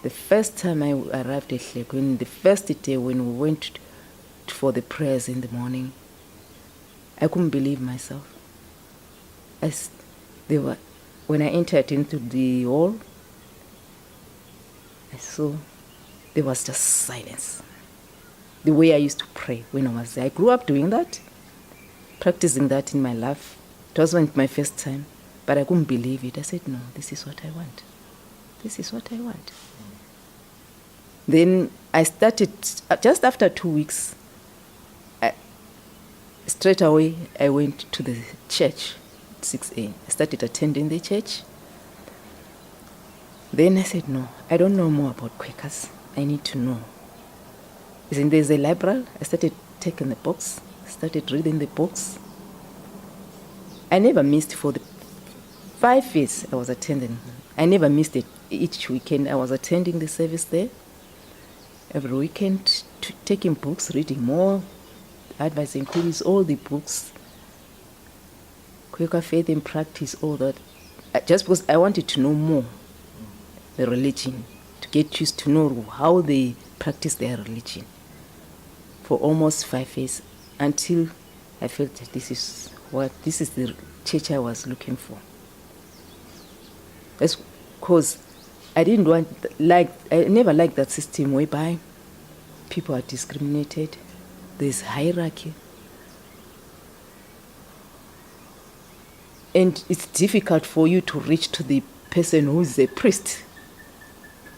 The first time I arrived at Hlekweni, the first day when we went for the prayers in the morning, I couldn't believe myself. When I entered into the hall, I saw there was just silence. The way I used to pray when I was there. I grew up doing that, practicing that in my life. It wasn't my first time, but I couldn't believe it. I said, no, this is what I want. This is what I want. Then I started, just after 2 weeks, straight away I went to the church at 6 a.m. I started attending the church. Then I said, no, I don't know more about Quakers. I need to know. There's a library. I started taking the books, started reading the books. I never missed for the 5 years I was attending. I never missed it. Each weekend I was attending the service there. Every weekend, taking books, reading more, advice includes all the books, Quaker faith and practice, all that. Just because I wanted to know more, the religion, to get used to know how they practice their religion. For almost 5 years, until I felt that this is the church I was looking for. That's because I never liked that system whereby people are discriminated. There's hierarchy. And it's difficult for you to reach to the person who's a priest.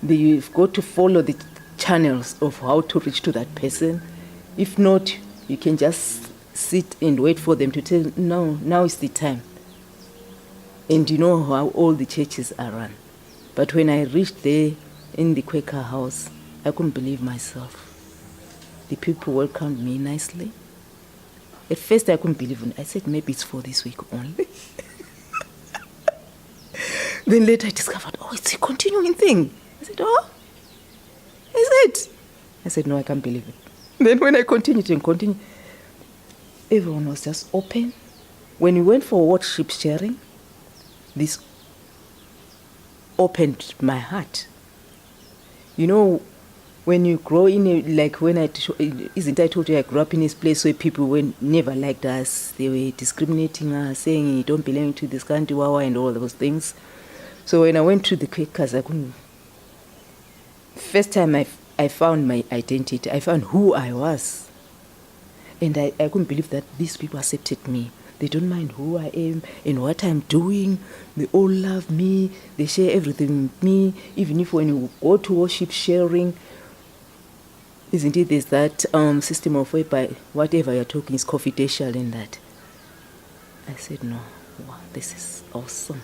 You've got to follow the channels of how to reach to that person. If not, you can just sit and wait for them to tell, no, now is the time. And you know how all the churches are run. But when I reached there in the Quaker house, I couldn't believe myself. The people welcomed me nicely. At first I couldn't believe it. I said, maybe it's for this week only. Then later I discovered, it's a continuing thing. I said, is it? I said, no, I can't believe it. Then when I continued, everyone was just open. When we went for worship sharing, this opened my heart. You know, when you grow in I told you I grew up in this place where people never liked us. They were discriminating us, saying you don't belong to this country, wawa, and all those things. So when I went to the Quakers, first time I found my identity. I found who I was. And I couldn't believe that these people accepted me. They don't mind who I am and what I'm doing. They all love me. They share everything with me. Even if when you go to worship sharing, isn't it, there's that system of whereby whatever you're talking is confidential in that. I said, no, wow, this is awesome.